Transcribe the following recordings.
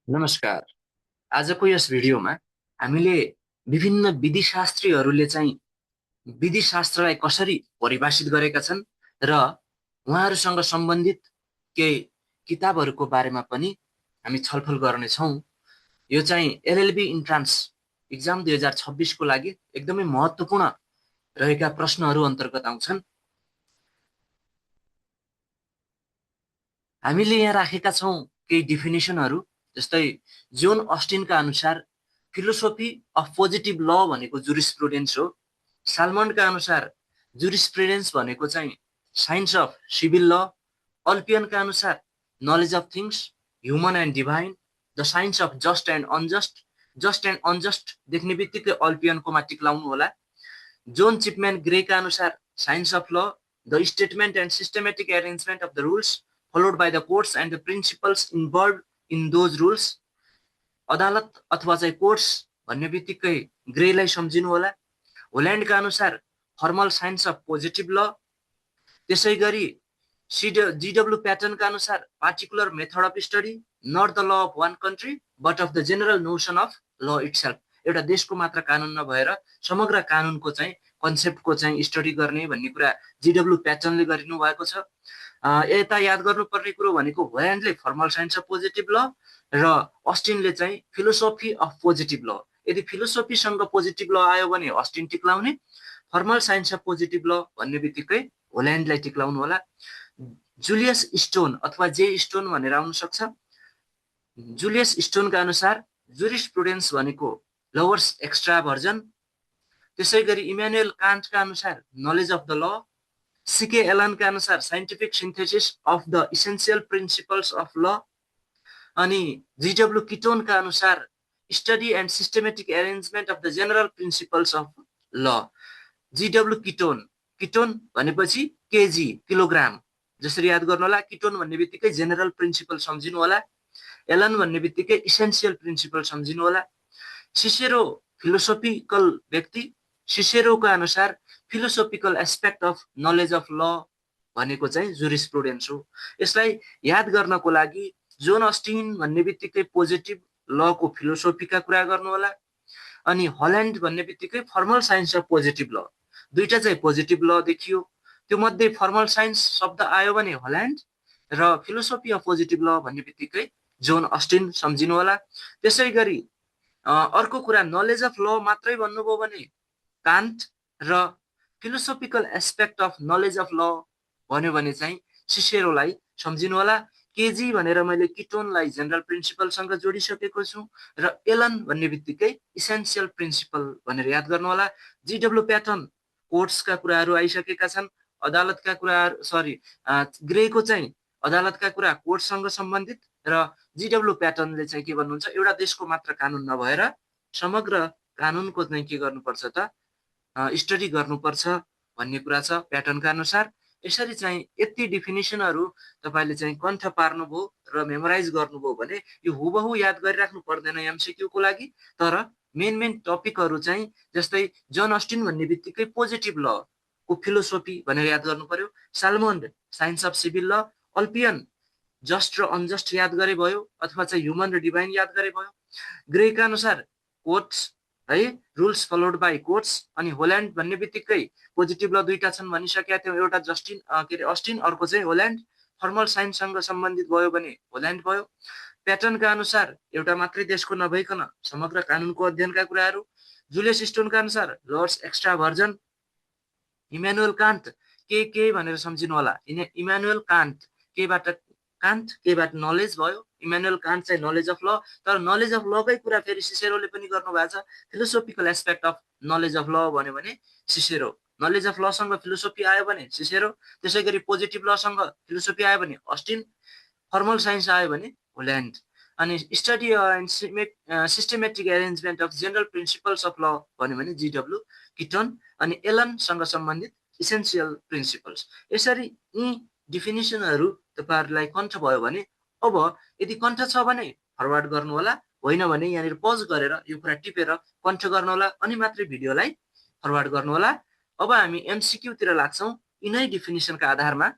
नमस्कार। आजको यस भिडियोमा हामीले विभिन्न विधिशास्त्रीहरूले चाहिँ विधिशास्त्रलाई कसरी परिभाषित गरेका छन् र उहाँहरूसँग सम्बन्धित केही किताबहरूको बारेमा पनि हामी छलफल गर्नेछौँ। यो चाहिँ एलएलबी इन्ट्रान्स इक्जाम 2026 को लागि एकदमै महत्त्वपूर्ण रहेका प्रश्नहरू अन्तर्गत आउँछन्। हामीले यहाँ राखेका छौँ केही डिफिनेसनहरू, जस्तै जोन अस्टिनका अनुसार फिलोसोफी अफ पोजिटिभ ल भनेको जुरिस्प्रुडेन्स हो। साल्मन्डका अनुसार जुरिस्प्रुडेन्स भनेको चाहिँ साइन्स अफ सिभिल ल। अल्पियनका अनुसार knowledge of things human and divine, the science of just and unjust. Just and unjust देख्ने बित्तिकै अल्पियनकोमा टिक लाउनु होला। जोन चिपम्यान ग्रेका अनुसार साइन्स अफ ल, the statement and systematic arrangement of the rules followed by the courts and the principles involved in those rules। अदालत अथवा चाहिँ courts भन्ने बित्तिकै ग्रेलाई सम्झिनु होला। होल्यान्डका अनुसार फर्मल साइन्स अफ पोजिटिभ ल। त्यसै गरी जीडब्ल्यू प्याटर्नका अनुसार particular method of study, not the law of one country but of the general notion of law itself. एउटा देशको मात्र कानुन नभएर समग्र कानुनको चाहिँ कन्सेप्टको चाहिँ स्टडी गर्ने भन्ने कुरा जीडब्ल्यू प्याटर्नले गरिनु भएको छ। यता याद गर्नुपर्ने कुरो भनेको होल्यान्डले फर्मल साइन्स अफ पोजिटिभ ल र अस्टिनले चाहिँ फिलोसोफी अफ पोजिटिभ ल। यदि फिलोसोफीसँग पोजिटिभ ल आयो भने अस्टिन टिक्लाउने, formal science of positive law भन्ने बित्तिकै होल्यान्डलाई टिक्लाउनु होला। जुलियस स्टोन अथवा जे स्टोन भनेर आउन सक्छ। जुलियस स्टोनका अनुसार जुरिस्प्रुडेन्स भनेको लोवर्स एक्स्ट्रा भर्जन। त्यसै गरी इमानुएल कान्टका अनुसार knowledge of the law. CK एलनका अनुसार scientific synthesis of the essential principles of law. अनि जीडब्ल्यू किटोनका अनुसार study and systematic arrangement of the general principles of law. GW Keeton, Keeton भनेपछि केजी किलोग्राम, जसरी याद गर्नु होला। किटोन भन्ने बित्तिकै जेनरल प्रिन्सिपल सम्झिनु होला। एलन भन्ने बित्तिकै इसेन्सियल प्रिन्सिपल सम्झिनु होला। सिसेरो फिलोसोफिकल व्यक्ति। सिसेरोका अनुसार philosophical aspect of knowledge of ल भनेको चाहिँ जुरिस्प्रुडेन्स हो। यसलाई याद गर्नको लागि जोन अस्टिन भन्ने बित्तिकै पोजिटिभ लको फिलोसोफीका कुरा गर्नु होला। अनि हल्यान्ड भन्ने बित्तिकै फर्मल साइन्स अफ पोजिटिभ ल। दुईटा चाहिँ पोजिटिभ ल देखियो, त्यो मध्ये फर्मल साइन्स शब्द आयो भने हल्यान्ड र फिलोसोफी अफ पोजिटिभ ल भन्ने बित्तिकै जोन अस्टिन सम्झिनु होला। त्यसै गरी अर्को कुरा नलेज अफ ल मात्रै भन्नुभयो भने कान्ट र philosophical aspect of knowledge of ल भन्यो भने चाहिँ सिसेरोलाई सम्झिनु होला। केजी भनेर मैले किटोनलाई जेनरल प्रिन्सिपलसँग जोडिसकेको छु र एलन भन्ने बित्तिकै इसेन्सियल प्रिन्सिपल भनेर याद गर्नु होला। जीडब्ल्यू प्याटर्न कोर्ट्सका कुराहरू आइसकेका छन्। अदालतका कुराहरू ग्रेको चाहिँ अदालतका कुरा कोर्टसँग सम्बन्धित र जीडब्ल्यू प्याटर्नले चाहिँ के भन्नुहुन्छ, एउटा देशको मात्र कानुन नभएर समग्र कानुनको चाहिँ के गर्नुपर्छ त स्टडी गर्नुपर्छ भन्ने कुरा छ प्याटर्नका अनुसार। यसरी चाहिँ यति डिफिनेसनहरू तपाईँले चाहिँ कण्ठ पार्नुभयो र मेमोराइज गर्नुभयो भने यो हुबहु याद गरिराख्नु पर्दैन एमसिक्यूको लागि। तर मेन टपिकहरू चाहिँ जस्तै जोन अस्टिन भन्ने बित्तिकै पोजिटिभ ल को फिलोसोफी भनेर याद गर्नु पर्यो। साल्मोन्ड साइन्स अफ सिभिल ल। अल्पियन जस्ट र अनजस्ट याद गरे भयो, अथवा चाहिँ ह्युमन र डिभाइन याद गरे भयो। ग्रेका अनुसार कोर्ट्स है, रुल्स फलोड बाई कोर्ट्स। अनि होल्यान्ड भन्ने बित्तिकै पोजिटिभ ल दुईटा छन् भनिसकेका थियौँ, एउटा जस्टिन के अरे अस्टिन, अर्को चाहिँ होल्यान्ड। फर्मल साइन्ससँग सम्बन्धित भयो भने होल्यान्ड भयो। प्याटर्नका अनुसार एउटा मात्रै देशको नभइकन समग्र कानुनको अध्ययनका कुराहरू। जुलियस स्टोनका अनुसार lawyer's extraversion. Immanuel Kant के भनेर सम्झिनु होला। इमानुएल कान्ट केबाट नलेज भयो। इमानुएल कान्ट चाहिँ नलेज अफ ल, तर नलेज अफ लकै कुरा फेरि सिसेरोले पनि गर्नुभएको छ। Philosophical aspect of knowledge of ल भन्यो भने सिसेरो। नलेज अफ लसँग फिलोसोफी आयो भने सिसेरो। त्यसै गरी पोजिटिभ लसँग फिलोसोफी आयो भने अस्टिन। फर्मल साइन्स आयो भने होल्यान्ड। अनि study and systematic arrangement of general principles of ल भन्यो भने जीडब्ल्यू किटन। अनि एलनसँग सम्बन्धित इसेन्सियल प्रिन्सिपल्स। यसरी यी डिफिनेसनहरू तपाईँहरूलाई कण्ठ भयो भने, अब यदि कण्ठ छ भने फरवार्ड गर्नु होला, होइन भने यहाँनिर पज गरेर यो कुरा टिपेर कण्ठ गर्नु होला, अनि मात्रै भिडियोलाई फरवार्ड गर्नु होला। अब हामी एमसिक्यूतिर लाग्छौँ। यिनै डिफिनेसनका आधारमा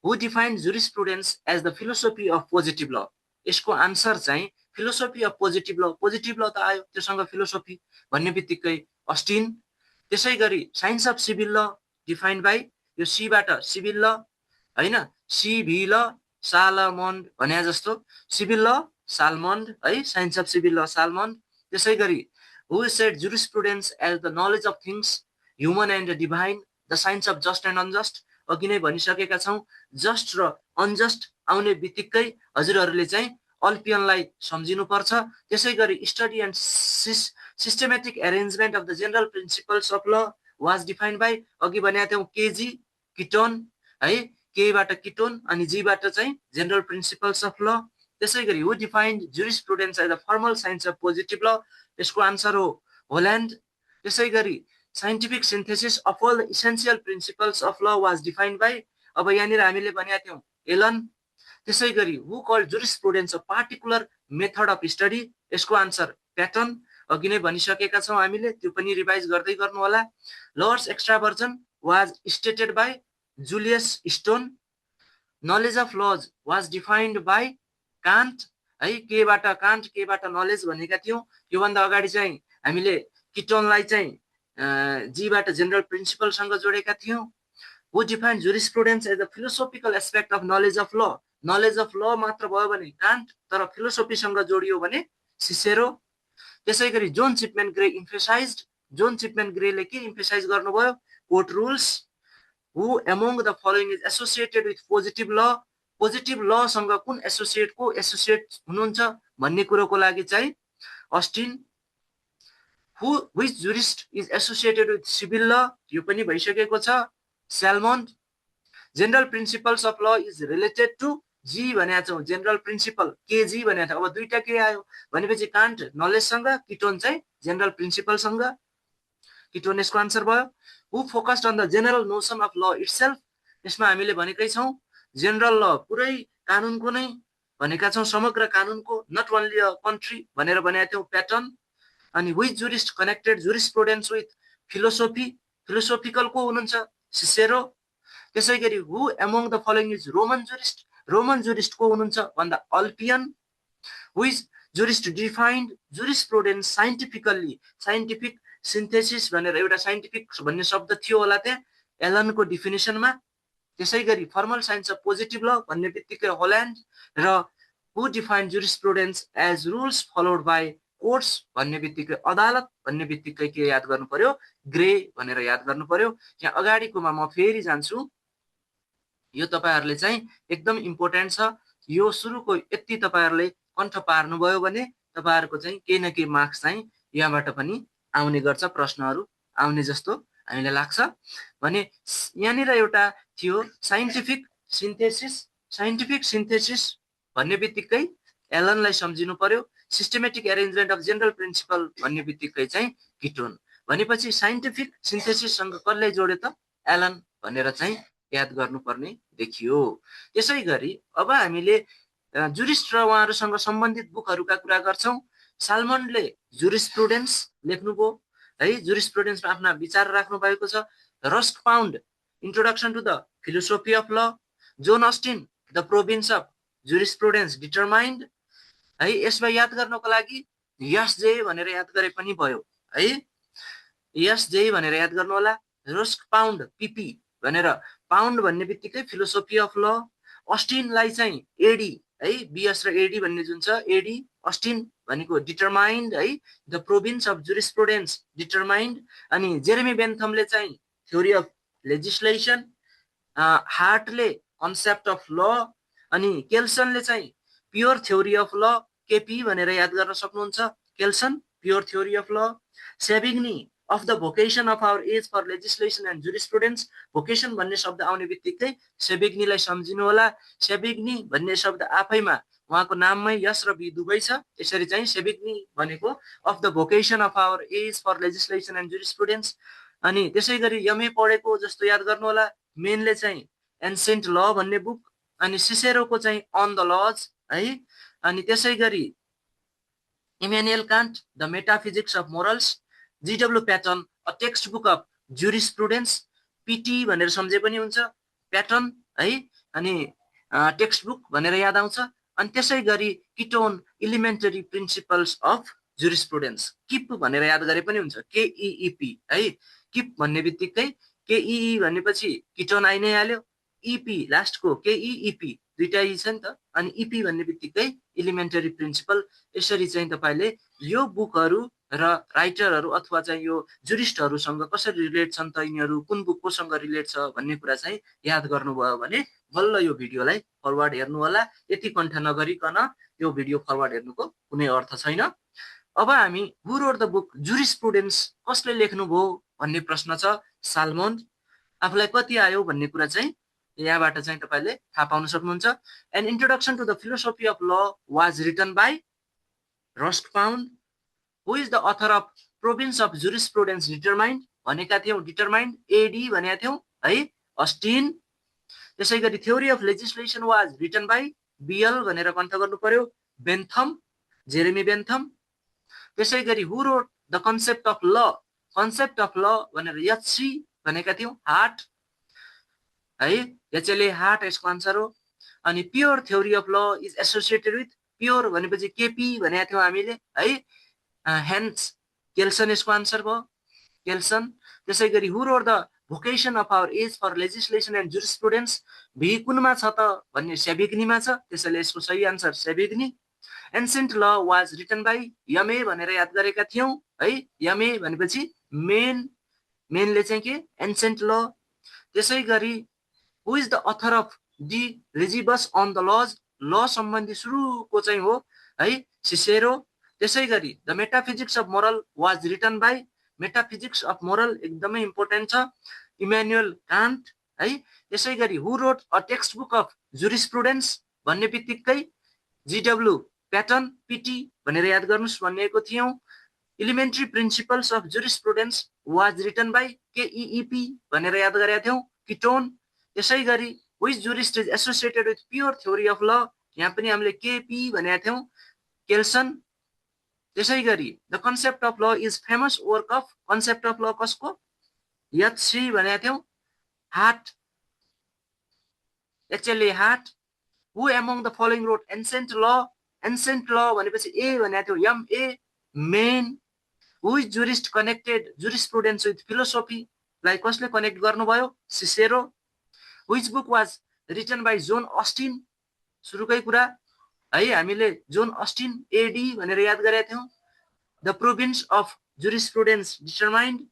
who define jurisprudence as the philosophy of positive law. यसको आन्सर चाहिँ फिलोसफी अफ पोजिटिभ ल त आयो, त्योसँग फिलोसफी भन्ने बित्तिकै अस्टिन। त्यसै गरी साइन्स अफ सिभिल ल डिफाइन्ड बाई यो सीबाट सिभिल ल होइन, सिभी ल सालमन्ड भने जस्तो सिभिल ल सालमन्ड है, साइन्स अफ सिभिल ल सालमन्ड। त्यसै गरी who said jurisprudence as the knowledge of things human and divine, the science of just and unjust. अघि नै भनिसकेका छौँ, जस्ट र अनजस्ट आउने बित्तिकै हजुरहरूले चाहिँ अल्पियनलाई सम्झिनुपर्छ। त्यसै गरी study and systematic arrangement of the general principles of law was defined by, अघि भनेका थियौँ केजी किटोन है, केबाट किटोन अनि जीबाट चाहिँ जेनरल प्रिन्सिपल्स अफ ल। त्यसै गरी who defined jurisprudence as the formal science of positive law, यसको आन्सर हो होल्यान्ड। त्यसै गरी scientific synthesis of all the essential principles of law was defined by, अब यहाँनिर हामीले भनेका थियौँ एलन। त्यसै गरी who called jurisprudence a particular method of study, यसको आन्सर प्याटर्न। अघि नै भनिसकेका छौँ हामीले, त्यो पनि रिभाइज गर्दै गर्नु होला। Lawyer's extraversion was stated by Julius Stone. Knowledge of laws was defined by Kant है, केबाट कान्ट केबाट नलेज भनेका थियौँ। योभन्दा अगाडि चाहिँ हामीले किटोनलाई चाहिँ जीबाट जेनरल प्रिन्सिपलसँग जोडेका थियौँ। Who defined jurisprudence as the philosophical aspect of knowledge of law, knowledge of law मात्र भयो भने कान्ट, तर फिलोसोफीसँग जोडियो भने सिसेरो। त्यसै गरी John Chipman Gray emphasised, John Chipman ग्रेले के इम्फेसाइज गर्नुभयो, court rules. Who among the following is associated with positive law, positive लसँग कुन एसोसिएट हुनुहुन्छ भन्ने कुरोको लागि चाहिँ Austin. Who which jurist is associated with civil law, यो पनि भइसकेको छ, Salmond. General principles of law is related to G भनेको छौँ, जेनरल प्रिन्सिपल केजी भनेको छ। अब दुईटा के आयो भनेपछि कान्ट नलेजसँग, किटोन चाहिँ जेनरल प्रिन्सिपलसँग, किटोन यसको आन्सर भयो। Who focused on the general notion of law itself, यसमा हामीले भनेकै छौँ जेनरल ल पुरै कानुनको नै भनेका छौँ, समग्र कानुनको, नट ओन्ली अ कन्ट्री भनेर भनेका थियौँ, प्याटर्न। अनि which jurist connected jurisprudence with philosophy, philosophical को हुनुहुन्छ, सिसेरो। त्यसै गरी who among the following is Roman jurist, Roman jurist को हुनुहुन्छ भन्दा Ulpian. Which jurist defined jurisprudence scientifically, scientific synthesis भनेर एउटा साइन्टिफिक भन्ने शब्द थियो होला त्यहाँ एलनको डिफिनेसनमा। त्यसै गरी formal science of positive law भन्ने बित्तिकै होल्यान्ड, र who defined jurisprudence as rules followed by courts भन्ने बित्तिकै अदालत भन्ने बित्तिकै के याद गर्नु पर्यो, ग्रे भनेर याद गर्नु पर्यो। यहाँ अगाडिकोमा म फेरि जान्छु, यो तपाईहरुले चाहिँ एकदम इम्पोर्टेन्ट छ। यो सुरुको यति तपाईहरुले कण्ठ पार्नुभयो भने तपाईहरुको चाहिँ केही न केही मार्क्स चाहिँ यहाँबाट पनि आउने गर्छ, प्रश्नहरु आउने जस्तो हामीलाई लाग्छ। भने यहाँनिर एउटा थियो साइन्टिफिक सिन्थेसिस, साइन्टिफिक सिन्थेसिस भन्ने बित्तिकै एलनलाई सम्झिनु पर्यो। Systematic arrangement of general principle भन्ने बित्तिकै चाहिँ किटोन। भनेपछि साइन्टिफिक सिन्थेसिससँग कसले जोड्यो त, एलन भनेर चाहिँ याद गर्नुपर्ने देखियो। त्यसै गरी अब हामीले जुरिस्ट र उहाँहरूसँग सम्बन्धित बुकहरूका कुरा गर्छौं। सालमन्डले जुरिस्प्रुडेन्स लेख्नुभयो है, जुरिस्प्रुडेन्समा आफ्ना विचार राख्नु भएको छ। Roscoe Pound introduction to the philosophy of law, John Austin the province of jurisprudence determined है। यसमा याद गर्नको लागि यस जे भनेर याद गरे पनि भयो है, यस जे भनेर याद गर्नु होला। रस्क पाउन्ड पीपी भनेर, पाउन्ड भन्ने बित्तिकै फिलोसोफी अफ ल। अस्टिनलाई चाहिँ एडी है, बीएस र एडी भन्ने जुन छ, एडी अस्टिन भनेको डिटरमाइन्ड है, the province of jurisprudence determined. अनि जेरेमी बेन्थमले चाहिँ theory of legislation, Hartley concept of law, अनि केल्सनले चाहिँ प्योर थ्योरी अफ ल, केपी भनेर याद गर्न सक्नुहुन्छ, केल्सन pure theory of law. Savigny of the vocation of our age for legislation and jurisprudence, vocation भन्ने शब्द आउने बित्तिकै सेभिग्नीलाई सम्झिनु होला। सेभिग्नी भन्ने शब्द आफैमा उहाँको नाममै यस र बी दुवै छ, यसरी चाहिँ सेभिग्नी भनेको of the vocation of our age for legislation and jurisprudence. अनि त्यसै गरी एमए पढेको जस्तो याद गर्नु होला। मेनले चाहिँ एन्सेन्ट ल भन्ने बुक, अनि सिसेरोको चाहिँ अन द लज है। अनि त्यसै गरी Immanuel Kant the metaphysics of morals, GW Paton a text book of jurisprudence, PT भनेर सम्झे पनि हुन्छ, प्याटर्न है। अनि टेक्स्ट बुक भनेर याद आउँछ। अनि त्यसै गरी किटोन इलिमेन्टरी प्रिन्सिपल्स अफ जुरिस्प्रुडेन्स किप भनेर याद गरे पनि हुन्छ केइइपी है किप भन्ने बित्तिकै केइई भनेपछि किटोन आइ नै हाल्यो इपी लास्टको केइइपी दुईटा इ छ नि त अनि इपी भन्ने बित्तिकै इलिमेन्टरी प्रिन्सिपल यसरी चाहिँ तपाईले यो बुकहरू र राइटरहरू अथवा चाहिँ यो जुरिस्टहरूसँग कसरी रिलेट छन् त यिनीहरू कुन बुक कोसँग रिलेट छ भन्ने कुरा चाहिँ याद गर्नुभयो भने बल्ल यो भिडियोलाई फरवर्ड हेर्नु होला यति कण्ठ नगरिकन यो भिडियो फरवर्ड हेर्नुको कुनै अर्थ छैन अब हामी हु रोट द बुक जुरिस्प्रुडेन्स कसले लेख्नुभयो भन्ने प्रश्न छ साल्मोन आफूलाई कति आयो भन्ने कुरा चाहिँ यहाँबाट चाहिँ तपाईले थाहा पाउन सक्नुहुन्छ an introduction to the philosophy of law was written by Roscoe Pound who is the author of province of jurisprudence determined भनेका थियौं डिटरमाइन्ड एडी भनेका थियौं है अस्टिन त्यसै गरी theory of legislation was written by Beal भनेर कण्ठ गर्नु पर्यो बेन्थम जेरेमी बेन्थम त्यसै गरी who wrote the concept of law भनेर एचसी भनेका थियौं हार्ट है एचएलए हार्ट यसको आन्सर हो अनि pure theory of law is associated with pure भनेपछि केपी भनेका थियौं हामीले है हेन्स केल्सन यसको आन्सर भयो केल्सन त्यसै गरी who wrote the vocation of our age for legislation and jurisprudence भी कुनमा छ त भन्ने सेभिग्नीमा छ त्यसैले यसको सही answer Savigny ancient law was written by Maine भनेर याद गरेका थियौं है यमे भनेपछि मेनले चाहिँ के एन्सेन्ट ल त्यसै गरी who is the author of De Legibus on the laws law सम्बन्धी सुरुको चाहिँ हो है सिसेरो त्यसै गरी the metaphysics of moral was written by metaphysics of moral एकदमै इम्पोर्टेन्ट छ इमानुएल कान्ट है त्यसै गरी who wrote a text book of jurisprudence भन्ने बित्तिकै जीडब्ल्यू प्याटर्न पिटी भनेर याद गर्नुस् भनेको थियौं elementary principles of jurisprudence was written by केइइपी भनेर याद गरेका थियौं किटोन त्यसै गरी which jurist is associated with pure theory of law यहाँ पनि हामीले केपी भनेका थियौं केल्सन त्यसै गरी the concept of law is famous work of concept of law कसको एचसी भनेका थियौं Hart HLA Hart who among the following wrote ancient law भनेपछि ए भनेको थियो um a man who is jurist connected jurisprudence with फिलोसफीलाई कसले connect गर्नुभयो Cicero which book was written by John Austin सुरुकै कुरा है हामीले जोन अस्टिन एडी भनेर याद गरेका थियौं the province of jurisprudence determined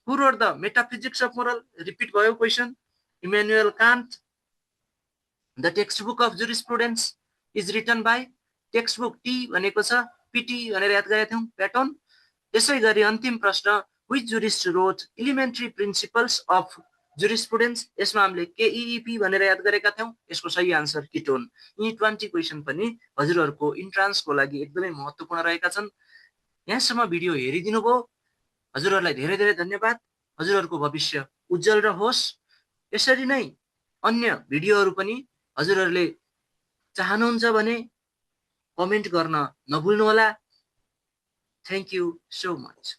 who wrote the metaphysics of moral repeat भयो question Immanuel Kant the text book of jurisprudence is written by text book T भनेको छ पिटी भनेर याद गरेका थियौं प्याटर्न त्यसै गरी अन्तिम प्रश्न which jurist wrote इलिमेन्ट्री principles of जुरिस्प्रुडेन्स यसमा हामीले केइइपी भनेर याद गरेका थियौं यसको सही आन्सर किटोन यी 20 क्वेसन पनि हजुरहरूको इन्ट्रान्सको लागि एकदमै महत्त्वपूर्ण रहेका छन् यहाँसम्म भिडियो हेरिदिनु भयो हजुरहरूलाई धेरै धेरै धन्यवाद हजुरहरूको भविष्य उज्जवल रहोस् यसरी नै अन्य भिडियोहरू पनि हजुरहरूले चाहनुहुन्छ भने कमेन्ट गर्न नभुल्नु होला थ्यांक यू सो मच